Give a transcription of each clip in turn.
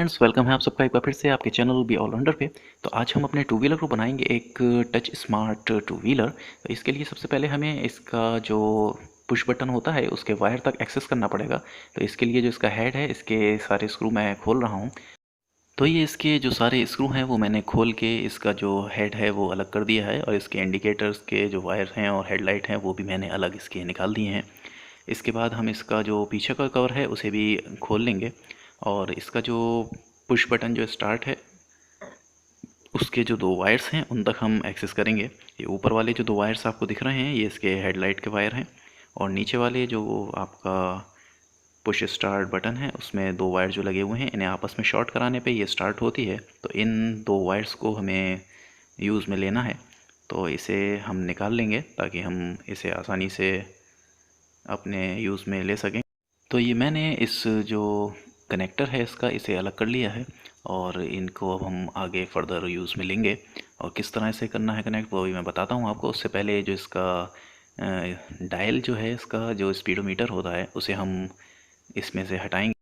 Friends, welcome है आप सबका एक बार फिर से आपके चैनल बी ऑलराउंडर पे। तो आज हम अपने टू व्हीलर को बनाएंगे एक टच स्मार्ट टू व्हीलर। तो इसके लिए सबसे पहले हमें इसका जो पुश बटन होता है उसके वायर तक एक्सेस करना पड़ेगा। तो इसके लिए जो इसका हेड है, इसके सारे स्क्रू मैं खोल रहा हूँ। तो ये इसके जो सारे स्क्रू हैं वो मैंने खोल के इसका जो हेड है वो अलग कर दिया है, और इसके इंडिकेटर्स के जो वायर हैं और हेडलाइट हैं वो भी मैंने अलग इसके निकाल दिए हैं। इसके बाद हम इसका जो पीछे का कवर है उसे भी खोल लेंगे, और इसका जो पुश बटन जो स्टार्ट है उसके जो दो वायर्स हैं उन तक हम एक्सेस करेंगे। ये ऊपर वाले जो दो वायर्स आपको दिख रहे हैं ये इसके हेडलाइट के वायर हैं, और नीचे वाले जो आपका पुश स्टार्ट बटन है उसमें दो वायर जो लगे हुए हैं, इन्हें आपस में शॉर्ट कराने पे ये स्टार्ट होती है। तो इन दो वायर्स को हमें यूज़ में लेना है, तो इसे हम निकाल लेंगे ताकि हम इसे आसानी से अपने यूज़ में ले सकें। तो ये मैंने इस जो कनेक्टर है इसका इसे अलग कर लिया है, और इनको अब हम आगे फर्दर यूज़ में लेंगे। और किस तरह से करना है कनेक्ट वो भी मैं बताता हूँ आपको। उससे पहले जो इसका डायल जो है, इसका जो स्पीडोमीटर होता है उसे हम इसमें से हटाएंगे।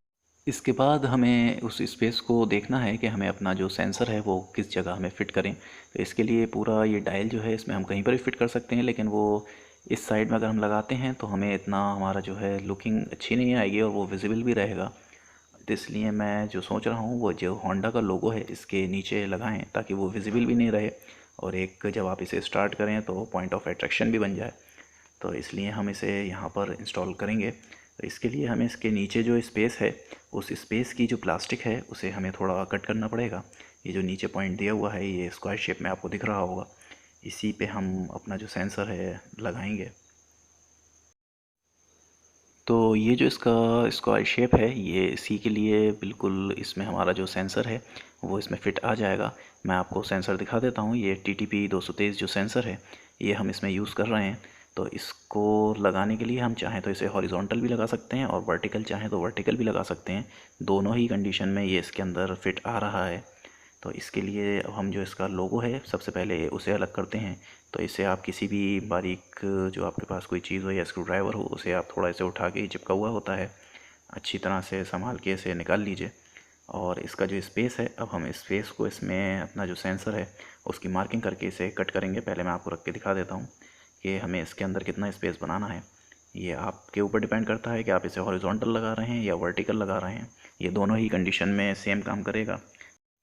इसके बाद हमें उस स्पेस को देखना है कि हमें अपना जो सेंसर है वो किस जगह हमें फ़िट करें। तो इसके लिए पूरा ये डायल जो है इसमें हम कहीं पर भी फिट कर सकते हैं, लेकिन वो इस साइड में अगर हम लगाते हैं तो हमें इतना हमारा जो है लुकिंग अच्छी नहीं आएगी और वो विजिबल भी रहेगा। तो इसलिए मैं जो सोच रहा हूँ वो जो होंडा का लोगो है इसके नीचे लगाएं ताकि वो विजिबल भी नहीं रहे, और एक जब आप इसे स्टार्ट करें तो पॉइंट ऑफ अट्रैक्शन भी बन जाए। तो इसलिए हम इसे यहाँ पर इंस्टॉल करेंगे। तो इसके लिए हमें इसके नीचे जो स्पेस है उस स्पेस की जो प्लास्टिक है उसे हमें थोड़ा कट करना पड़ेगा। ये जो नीचे पॉइंट दिया हुआ है ये स्क्वायर शेप में आपको दिख रहा होगा, इसी पे हम अपना जो सेंसर है लगाएंगे। तो ये जो इसका स्क्वायर शेप है ये इसी के लिए बिल्कुल इसमें हमारा जो सेंसर है वो इसमें फ़िट आ जाएगा। मैं आपको सेंसर दिखा देता हूँ। ये TTP 223 जो सेंसर है ये हम इसमें यूज़ कर रहे हैं। तो इसको लगाने के लिए हम चाहें तो इसे हॉरिजॉन्टल भी लगा सकते हैं और वर्टिकल चाहें तो वर्टिकल भी लगा सकते हैं। दोनों ही कंडीशन में ये इसके अंदर फ़िट आ रहा है। तो इसके लिए अब हम जो इसका लोगो है सबसे पहले उसे अलग करते हैं। तो इसे आप किसी भी बारीक जो आपके पास कोई चीज़ हो या स्क्रू ड्राइवर हो उसे आप थोड़ा इसे उठा के, चिपका हुआ होता है, अच्छी तरह से संभाल के इसे निकाल लीजिए। और इसका जो स्पेस है अब हम स्पेस को इसमें अपना जो सेंसर है उसकी मार्किंग करके इसे कट करेंगे। पहले मैं आपको रख के दिखा देता हूँ कि हमें इसके अंदर कितना स्पेस बनाना है। ये आपके ऊपर डिपेंड करता है कि आप इसे हॉरिजॉन्टल लगा रहे हैं या वर्टिकल लगा रहे हैं। ये दोनों ही कंडीशन में सेम काम करेगा।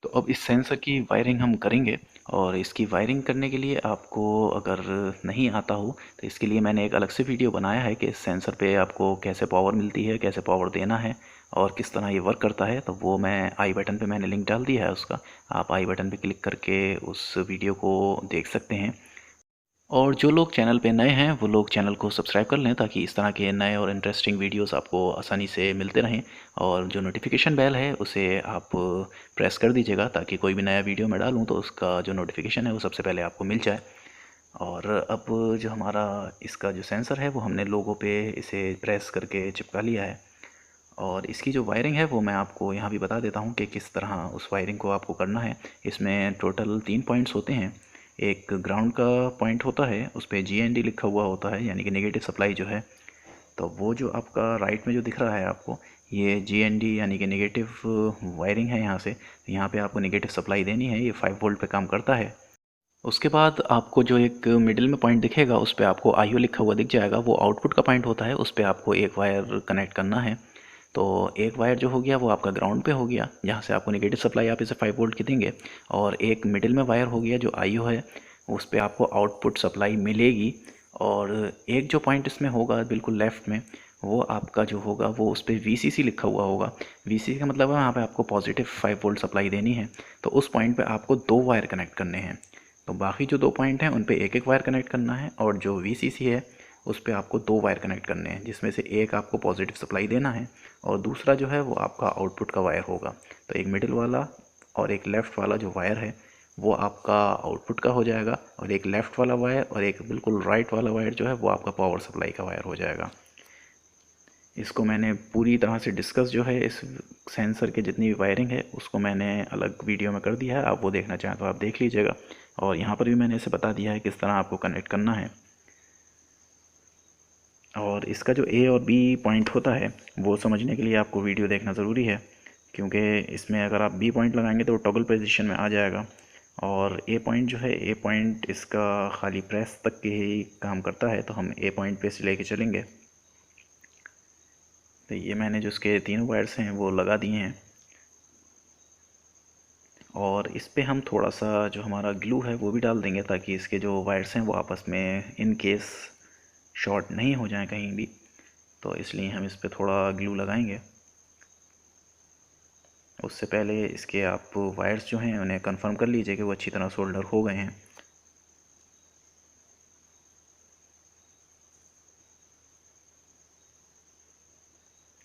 तो अब इस सेंसर की वायरिंग हम करेंगे, और इसकी वायरिंग करने के लिए आपको अगर नहीं आता हो तो इसके लिए मैंने एक अलग से वीडियो बनाया है कि इस सेंसर पे आपको कैसे पावर मिलती है, कैसे पावर देना है और किस तरह ये वर्क करता है। तो वो मैं आई बटन पे मैंने लिंक डाल दिया है उसका, आप आई बटन पे क्लिक करके उस वीडियो को देख सकते हैं। और जो लोग चैनल पे नए हैं वो लोग चैनल को सब्सक्राइब कर लें ताकि इस तरह के नए और इंटरेस्टिंग वीडियोस आपको आसानी से मिलते रहें। और जो नोटिफिकेशन बेल है उसे आप प्रेस कर दीजिएगा ताकि कोई भी नया वीडियो मैं डालूं तो उसका जो नोटिफिकेशन है वो सबसे पहले आपको मिल जाए। और अब जो हमारा इसका जो सेंसर है वो हमने लोगो पे इसे प्रेस करके चिपका लिया है। और इसकी जो वायरिंग है वो मैं आपको यहाँ भी बता देता हूँ कि किस तरह उस वायरिंग को आपको करना है। इसमें टोटल 3 पॉइंट्स होते हैं। एक ग्राउंड का पॉइंट होता है, उस पर GND लिखा हुआ होता है यानी कि नेगेटिव सप्लाई जो है। तो वो जो आपका राइट में जो दिख रहा है आपको, ये GND यानी कि नेगेटिव वायरिंग है। यहाँ से यहाँ पे आपको नेगेटिव सप्लाई देनी है, ये 5 वोल्ट पे काम करता है। उसके बाद आपको जो एक मिडिल में पॉइंट दिखेगा उस पर आपको IO लिखा हुआ दिख जाएगा, वो आउटपुट का पॉइंट होता है। उस पर आपको एक वायर कनेक्ट करना है। तो एक वायर जो हो गया वो आपका ग्राउंड पे हो गया, जहाँ से आपको नेगेटिव सप्लाई आप इसे 5 वोल्ट की देंगे। और एक मिडिल में वायर हो गया जो IO है, उस पर आपको आउटपुट सप्लाई मिलेगी। और एक जो पॉइंट इसमें होगा बिल्कुल लेफ़्ट में, वो आपका जो होगा वो उस पर VCC लिखा हुआ होगा। VCC का मतलब है वहाँ पे आपको पॉजिटिव 5 वोल्ट सप्लाई देनी है। तो उस पॉइंट पे आपको दो वायर कनेक्ट करने हैं। तो बाकी जो दो पॉइंट हैं उन पे एक एक वायर कनेक्ट करना है, और जो VCC है उस पर आपको दो वायर कनेक्ट करने हैं, जिसमें से एक आपको पॉजिटिव सप्लाई देना है और दूसरा जो है वो आपका आउटपुट का वायर होगा। तो एक मिडिल वाला और एक लेफ़्ट वाला जो वायर है वो आपका आउटपुट का हो जाएगा, और एक लेफ़्ट वाला वायर और एक बिल्कुल राइट वाला वायर जो है वो आपका पावर सप्लाई का वायर हो जाएगा। इसको मैंने पूरी तरह से डिस्कस जो है इस सेंसर के जितनी भी वायरिंग है उसको मैंने अलग वीडियो में कर दिया है। आप वो देखना चाहें तो आप देख लीजिएगा, और यहाँ पर भी मैंने इसे बता दिया है किस तरह आपको कनेक्ट करना है। और इसका जो A और B पॉइंट होता है वो समझने के लिए आपको वीडियो देखना ज़रूरी है। क्योंकि इसमें अगर आप बी पॉइंट लगाएंगे तो टॉगल पोजीशन में आ जाएगा, और ए पॉइंट जो है, ए पॉइंट इसका खाली प्रेस तक के ही काम करता है, तो हम ए पॉइंट पे से लेके चलेंगे। तो ये मैंने जो इसके तीनों वायर्स हैं वो लगा दिए हैं, और इस पे हम थोड़ा सा जो हमारा ग्लू है वो भी डाल देंगे, ताकि इसके जो वायर्स हैं वो आपस में इन केस शॉर्ट नहीं हो जाए कहीं भी, तो इसलिए हम इस पे थोड़ा ग्लू लगाएंगे। उससे पहले इसके आप वायर्स जो हैं उन्हें कंफर्म कर लीजिए कि वो अच्छी तरह सोल्डर हो गए हैं।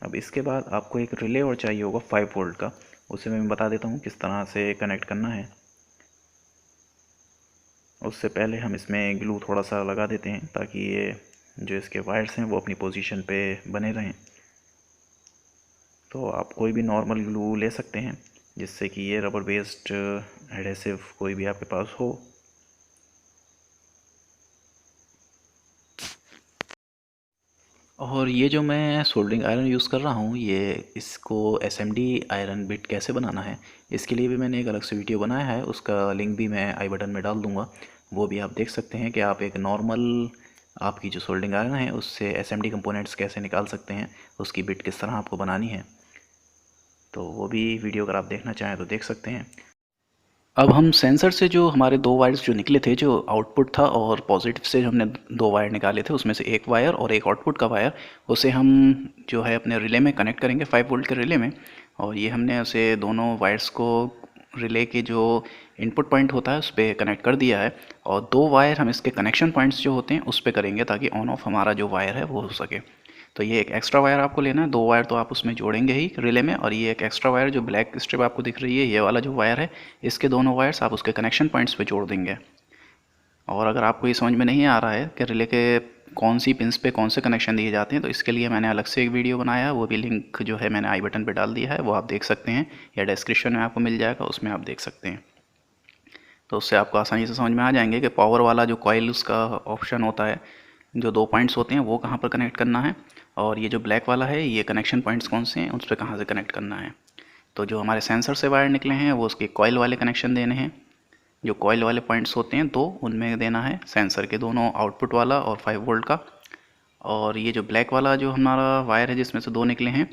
अब इसके बाद आपको एक रिले और चाहिए होगा 5 वोल्ट का, उसे मैं बता देता हूँ किस तरह से कनेक्ट करना है। उससे पहले हम इसमें ग्लू थोड़ा सा लगा देते हैं, ताकि ये जो इसके वायर्स हैं वो अपनी पोजीशन पे बने रहें। तो आप कोई भी नॉर्मल ग्लू ले सकते हैं, जिससे कि ये रबर बेस्ड एडेसिव कोई भी आपके पास हो। और ये जो मैं सोल्डरिंग आयरन यूज़ कर रहा हूँ, ये इसको एसएमडी आयरन बिट कैसे बनाना है, इसके लिए भी मैंने एक अलग से वीडियो बनाया है, उसका लिंक भी मैं आई बटन में डाल दूँगा। वो भी आप देख सकते हैं कि आप एक नॉर्मल आपकी जो सोल्डरिंग आयरन है उससे एसएमडी कंपोनेंट्स कैसे निकाल सकते हैं, उसकी बिट किस तरह आपको बनानी है। तो वो भी वीडियो अगर आप देखना चाहें तो देख सकते हैं। अब हम सेंसर से जो हमारे दो वायर्स जो निकले थे, जो आउटपुट था और पॉजिटिव से हमने दो वायर निकाले थे, उसमें से एक वायर और एक आउटपुट का वायर, उसे हम जो है अपने रिले में कनेक्ट करेंगे 5 वोल्ट के रिले में। और ये हमने उसे दोनों वायर्स को रिले के जो इनपुट पॉइंट होता है उस पर कनेक्ट कर दिया है, और दो वायर हम इसके कनेक्शन पॉइंट्स जो होते हैं उस पर करेंगे, ताकि ऑन ऑफ हमारा जो वायर है वो हो सके। तो ये एक एक्स्ट्रा वायर आपको लेना है, दो वायर तो आप उसमें जोड़ेंगे ही रिले में, और ये एक एक्स्ट्रा वायर जो ब्लैक स्ट्रिप आपको दिख रही है, ये वाला जो वायर है, इसके दोनों वायर्स आप उसके कनेक्शन पॉइंट्स पे जोड़ देंगे। और अगर आपको ये समझ में नहीं आ रहा है कि रिले के कौन सी पिंस पे कौन से कनेक्शन दिए जाते हैं, तो इसके लिए मैंने अलग से एक वीडियो बनाया है, वो भी लिंक जो है मैंने आई बटन पे डाल दिया है, वो आप देख सकते हैं, या डिस्क्रिप्शन में आपको मिल जाएगा, उसमें आप देख सकते हैं। तो उससे आपको आसानी से समझ में आ जाएंगे कि पावर वाला जो कॉइल उसका ऑप्शन होता है, जो दो पॉइंट्स होते हैं वो कहाँ पर कनेक्ट करना है, और ये जो ब्लैक वाला है ये कनेक्शन पॉइंट्स कौन से हैं उस पर कहाँ से कनेक्ट करना है। तो जो हमारे सेंसर से वायर निकले हैं वो उसके कॉइल वाले कनेक्शन देने हैं, जो कॉइल वाले पॉइंट्स होते हैं दो, उनमें देना है सेंसर के दोनों आउटपुट वाला और 5 वोल्ट का। और ये जो ब्लैक वाला जो हमारा वायर है जिसमें से दो निकले हैं,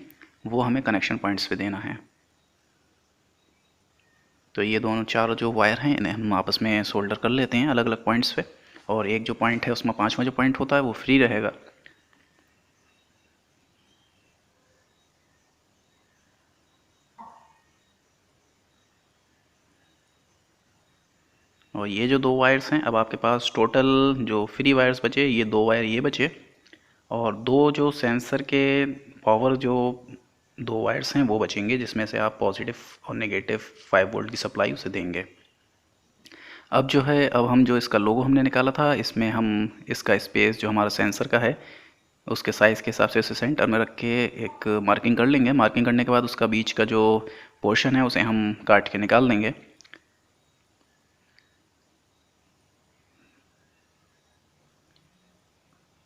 वो हमें कनेक्शन पॉइंट्स पे देना है। तो ये दोनों चार जो वायर हैं इन्हें हम आपस में सोल्डर कर लेते हैं अलग अलग पॉइंट्स पे, और एक जो पॉइंट है उसमें पांचवा जो पॉइंट होता है वो फ्री रहेगा। और ये जो दो वायर्स हैं, अब आपके पास टोटल जो फ्री वायर्स बचे, ये दो वायर ये बचे, और दो जो सेंसर के पावर जो दो वायर्स हैं वो बचेंगे, जिसमें से आप पॉजिटिव और नेगेटिव 5 वोल्ट की सप्लाई उसे देंगे। अब जो है, अब हम जो इसका लोगो हमने निकाला था, इसमें हम इसका स्पेस जो हमारा सेंसर का है उसके साइज़ के हिसाब से उसे सेंटर में रख के एक मार्किंग कर लेंगे। मार्किंग करने के बाद उसका बीच का जो पोर्शन है उसे हम काट के निकाल देंगे।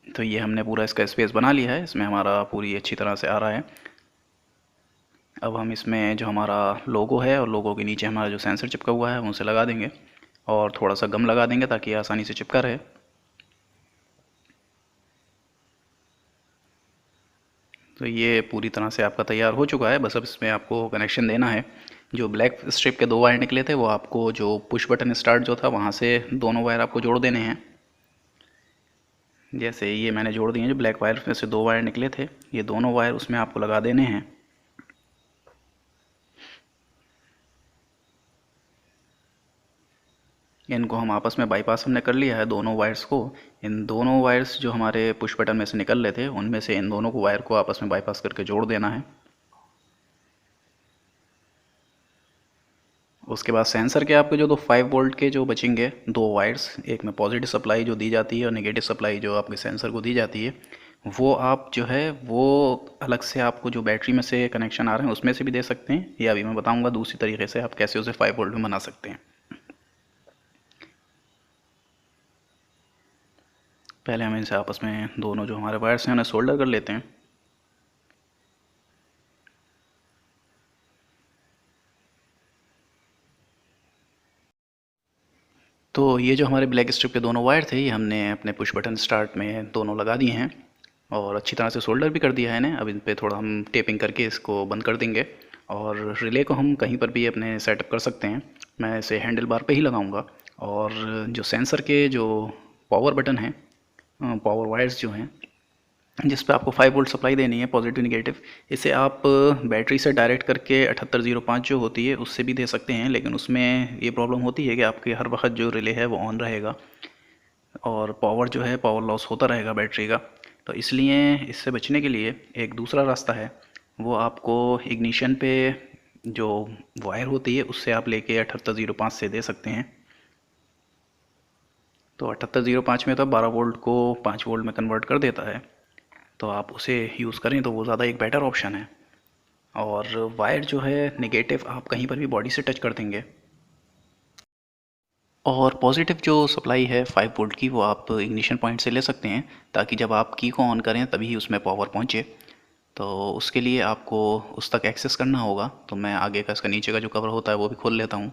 तो ये हमने पूरा इसका स्पेस बना लिया है, इसमें हमारा पूरी अच्छी तरह से आ रहा है। अब हम इसमें जो हमारा लोगो है और लोगो के नीचे हमारा जो सेंसर चिपका हुआ है उसे लगा देंगे, और थोड़ा सा गम लगा देंगे ताकि आसानी से चिपका रहे। तो ये पूरी तरह से आपका तैयार हो चुका है, बस अब इसमें आपको कनेक्शन देना है। जो ब्लैक स्ट्रिप के दो वायर निकले थे वो आपको जो पुश बटन स्टार्ट जो था वहाँ से दोनों वायर आपको जोड़ देने हैं। जैसे ये मैंने जोड़ दिए, जो ब्लैक वायर में से दो वायर निकले थे, ये दोनों वायर उसमें आपको लगा देने हैं। इनको हम आपस में बाईपास हमने कर लिया है दोनों वायर्स को। इन दोनों वायर्स जो हमारे पुश बटन में से निकल रहे थे, उनमें से इन दोनों को वायर को आपस में बाईपास करके जोड़ देना है। उसके बाद सेंसर के आपके जो दो 5 वोल्ट के जो बचेंगे दो वायर्स, एक में पॉजिटिव सप्लाई जो दी जाती है और नेगेटिव सप्लाई जो आपके सेंसर को दी जाती है, वो आप जो है वो अलग से आपको जो बैटरी में से कनेक्शन आ रहे हैं उसमें से भी दे सकते हैं, या अभी मैं बताऊंगा दूसरी तरीके से आप कैसे उसे 5 वोल्ट में बना सकते हैं। पहले हम इनसे आपस में दोनों जो हमारे वायर्स हैं उन्हें सोल्डर कर लेते हैं। तो ये जो हमारे ब्लैक स्ट्रिप के दोनों वायर थे, ये हमने अपने पुश बटन स्टार्ट में दोनों लगा दिए हैं और अच्छी तरह से सोल्डर भी कर दिया है इन्हें। अब इन पे थोड़ा हम टेपिंग करके इसको बंद कर देंगे और रिले को हम कहीं पर भी अपने सेटअप कर सकते हैं। मैं इसे हैंडल बार पे ही लगाऊंगा और जो सेंसर के जो पावर बटन हैं, पावर वायर्स जो हैं जिस पे आपको 5 वोल्ट सप्लाई देनी है पॉजिटिव निगेटिव, इसे आप बैटरी से डायरेक्ट करके 7805 जो होती है उससे भी दे सकते हैं, लेकिन उसमें ये प्रॉब्लम होती है कि आपके हर वक्त जो रिले है वो ऑन रहेगा और पावर जो है पावर लॉस होता रहेगा बैटरी का। तो इसलिए इससे बचने के लिए एक दूसरा रास्ता है, वो आपको इग्निशन पे जो वायर होती है उससे आप लेके 7805 से दे सकते हैं। तो 7805 में तो 12 वोल्ट को 5 वोल्ट में कन्वर्ट कर देता है, तो आप उसे यूज़ करें तो वो ज़्यादा एक बेटर ऑप्शन है। और वायर जो है नेगेटिव आप कहीं पर भी बॉडी से टच कर देंगे और पॉजिटिव जो सप्लाई है 5 वोल्ट की वो आप इग्निशन पॉइंट से ले सकते हैं, ताकि जब आप की को ऑन करें तभी उसमें पावर पहुंचे। तो उसके लिए आपको उस तक एक्सेस करना होगा। तो मैं आगे का इसका नीचे का जो कवर होता है वो भी खोल लेता हूँ।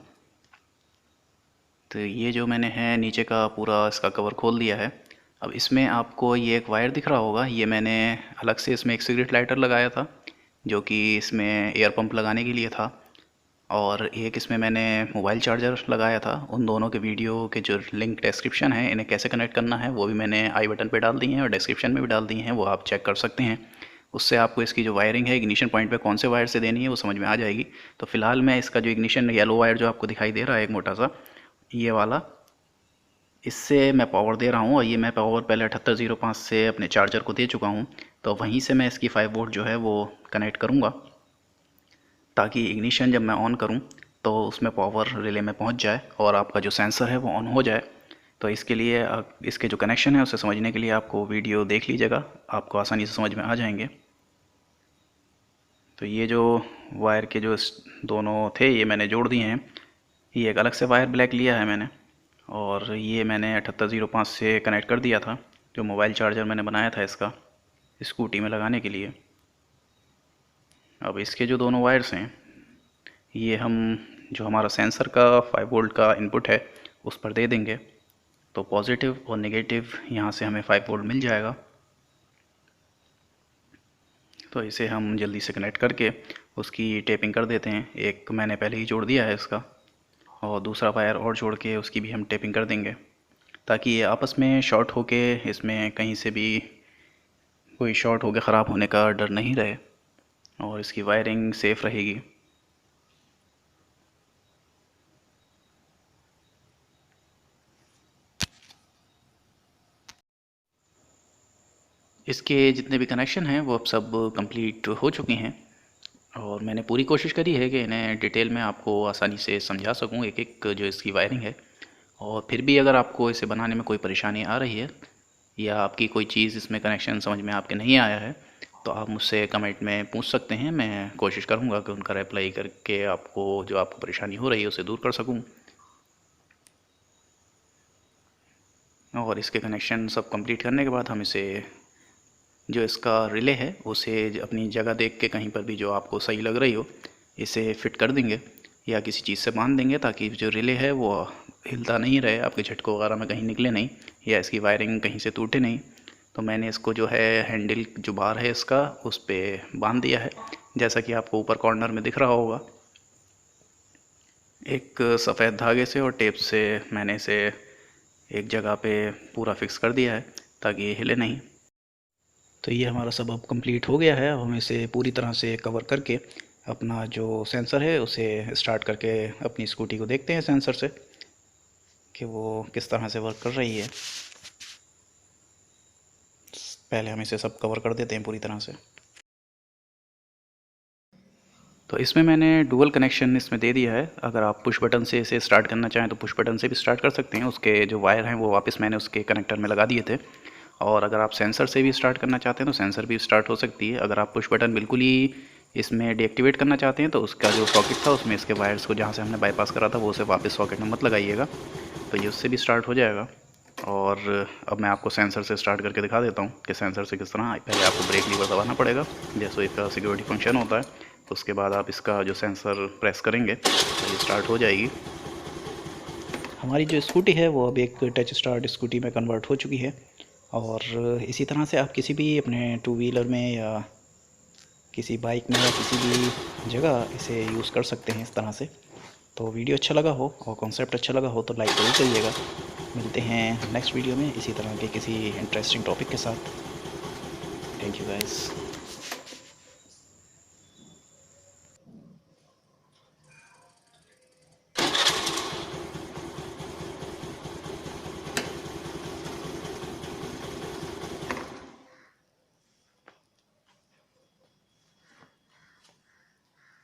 तो ये जो मैंने है नीचे का पूरा इसका कवर खोल दिया है। अब इसमें आपको ये एक वायर दिख रहा होगा, ये मैंने अलग से इसमें एक सिगरेट लाइटर लगाया था जो कि इसमें एयर पंप लगाने के लिए था, और एक इसमें मैंने मोबाइल चार्जर लगाया था। उन दोनों के वीडियो के जो लिंक डिस्क्रिप्शन है, इन्हें कैसे कनेक्ट करना है वो भी मैंने आई बटन पे डाल दी हैं और डिस्क्रिप्शन में भी डाल दी हैं, वो आप चेक कर सकते हैं। उससे आपको इसकी जो वायरिंग है इग्निशन पॉइंट पे कौन से वायर से देनी है वो समझ में आ जाएगी। तो फिलहाल मैं इसका जो इग्निशन येलो वायर जो आपको दिखाई दे रहा है एक मोटा सा, ये वाला, इससे मैं पावर दे रहा हूँ और ये मैं पावर पहले 7805 से अपने चार्जर को दे चुका हूँ। तो वहीं से मैं इसकी 5 वोल्ट जो है वो कनेक्ट करूँगा, ताकि इग्निशन जब मैं ऑन करूं तो उसमें पावर रिले में पहुंच जाए और आपका जो सेंसर है वो ऑन हो जाए। तो इसके लिए इसके जो कनेक्शन है उसे समझने के लिए आपको वीडियो देख लीजिएगा, आपको आसानी से समझ में आ जाएंगे। तो ये जो वायर के जो दोनों थे ये मैंने जोड़ दिए हैं। ये एक अलग से वायर ब्लैक लिया है मैंने और ये मैंने 7805 से कनेक्ट कर दिया था, जो मोबाइल चार्जर मैंने बनाया था इसका स्कूटी में लगाने के लिए। अब इसके जो दोनों वायर्स हैं ये हम जो हमारा सेंसर का 5 वोल्ट का इनपुट है उस पर दे देंगे, तो पॉजिटिव और नेगेटिव यहाँ से हमें 5 वोल्ट मिल जाएगा। तो इसे हम जल्दी से कनेक्ट करके उसकी टेपिंग कर देते हैं। एक मैंने पहले ही जोड़ दिया है इसका और दूसरा वायर और जोड़ के उसकी भी हम टेपिंग कर देंगे, ताकि ये आपस में शॉर्ट होके इसमें कहीं से भी कोई शॉर्ट होके ख़राब होने का डर नहीं रहे और इसकी वायरिंग सेफ़ रहेगी। इसके जितने भी कनेक्शन हैं वो अब सब कंप्लीट हो चुके हैं और मैंने पूरी कोशिश करी है कि इन्हें डिटेल में आपको आसानी से समझा सकूं एक एक जो इसकी वायरिंग है। और फिर भी अगर आपको इसे बनाने में कोई परेशानी आ रही है या आपकी कोई चीज़ इसमें कनेक्शन समझ में आपके नहीं आया है तो आप मुझसे कमेंट में पूछ सकते हैं। मैं कोशिश करूँगा कि उनका रिप्लाई करके आपको जो आपको परेशानी हो रही है उसे दूर कर सकूँ। और इसके कनेक्शन सब कंप्लीट करने के बाद हम इसे जो इसका रिले है उसे अपनी जगह देख के कहीं पर भी जो आपको सही लग रही हो इसे फिट कर देंगे या किसी चीज़ से बांध देंगे, ताकि जो रिले है वो हिलता नहीं रहे, आपके झटकों वगैरह में कहीं निकले नहीं या इसकी वायरिंग कहीं से टूटे नहीं। तो मैंने इसको जो है हैंडल जो बार है इसका उस पर बांध दिया है, जैसा कि आपको ऊपर कॉर्नर में दिख रहा होगा। एक सफ़ेद धागे से और टेप से मैंने इसे एक जगह पे पूरा फिक्स कर दिया है ताकि ये हिले नहीं। तो ये हमारा सब अब कंप्लीट हो गया है। अब हम इसे पूरी तरह से कवर करके अपना जो सेंसर है उसे स्टार्ट करके अपनी स्कूटी को देखते हैं सेंसर से कि वो किस तरह से वर्क कर रही है। पहले हम इसे सब कवर कर देते हैं पूरी तरह से। तो इसमें मैंने डुअल कनेक्शन इसमें दे दिया है। अगर आप पुश बटन से इसे स्टार्ट करना चाहें तो पुश बटन से भी स्टार्ट कर सकते हैं। उसके जो वायर हैं वो वापस मैंने उसके कनेक्टर में लगा दिए थे। और अगर आप सेंसर से भी स्टार्ट करना चाहते हैं तो सेंसर भी स्टार्ट हो सकती है। अगर आप पुश बटन बिल्कुल ही इसमें डीएक्टिवेट करना चाहते हैं तो उसका जो सॉकेट था उसमें इसके वायर्स को जहाँ से हमने बाईपास करा था वो उसे वापस सॉकेट में मत लगाइएगा, तो ये उससे भी स्टार्ट हो जाएगा। और अब मैं आपको सेंसर से स्टार्ट करके दिखा देता हूँ कि सेंसर से किस तरह। पहले आपको ब्रेक लीवर दबाना पड़ेगा जैसे इसका सिक्योरिटी फंक्शन होता है, उसके बाद आप इसका जो सेंसर प्रेस करेंगे तो ये स्टार्ट हो जाएगी। हमारी जो स्कूटी है वो अब एक टच स्टार्ट स्कूटी में कन्वर्ट हो चुकी है। और इसी तरह से आप किसी भी अपने टू व्हीलर में या किसी बाइक में या किसी भी जगह इसे यूज़ कर सकते हैं इस तरह से। तो वीडियो अच्छा लगा हो और कॉन्सेप्ट अच्छा लगा हो तो लाइक ज़रूर करिएगा। मिलते हैं नेक्स्ट वीडियो में इसी तरह के किसी इंटरेस्टिंग टॉपिक के साथ। Thank you guys.